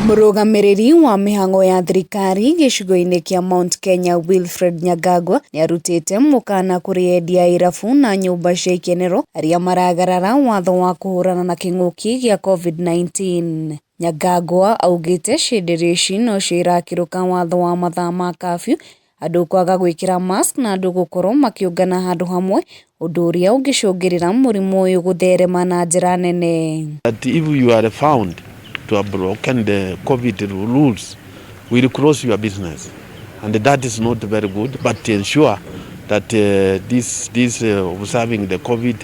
Mũrũgamĩrĩri wa mĩhang'o ya thirikari gĩcigo-inĩ kĩa Mount Kenya Wilfred Nyangagwa nĩarutĩte mũkana kũrĩ endia a irabu na nyũmba cia ikenero arĩa maragarara watho wa kũhũrana na kĩng'ũki gĩa COVID-19. Nyangagwa augĩte cĩndĩrĩ ici no cio irakĩrũka watho wa mathaa ma curfew, andũ kwaga gwĩkĩra mask na andũ gũkorwo makĩũngana handũ hamwe, ũndũ ũrĩa ũngĩcũngĩrĩra mũrimũ ũyũ gũtherema na njĩra nene. That if you are found to have broken the COVID rules, will close your business, and that is not very good. But to ensure that this observing the COVID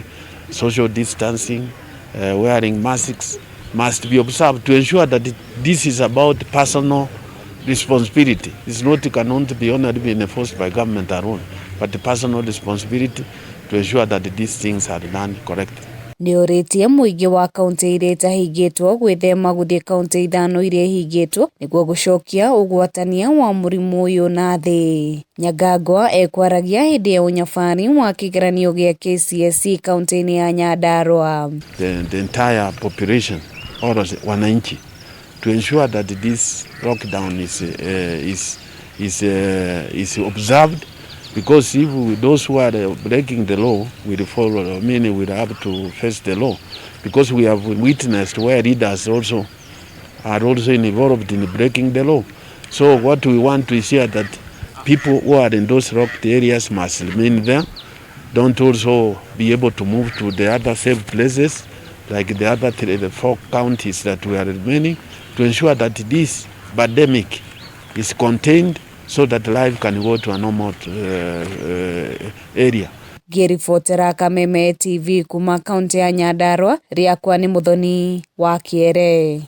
social distancing, wearing masks must be observed to ensure that this is about personal responsibility. It's not, it cannot be only been enforced by government alone, but the personal responsibility to ensure that these things are done correctly. Nĩorĩtie mũingĩ wa kaunti iria itahingĩtwo gwĩthema gũthiĩ kaunti ithano iria ihingĩtwo nĩguo gũcokia ũgwatania wa mũrimũ ũyũ na thĩ. Nyangagwa ekwaragia hĩndĩ ya ũnyabari wa kĩgeranio gĩa KCSE kaunti-inĩ ya Nyandarua. The entire population, or wananchi, to ensure that this lockdown is observed. Because if those who are breaking the law will follow, meaning will have to face the law. Because we have witnessed where leaders also are also involved in breaking the law. So what we want to ensure that people who are in those locked areas must remain there. Don't also be able to move to the other safe places, like the other the 4 counties that we are remaining, to ensure that this pandemic is contained, so that life can go to a normal area. Ngĩribotera Kameme TV kuma kaunti ya Nyandarua, rĩakwa nĩ Mũthoni wa Kĩere.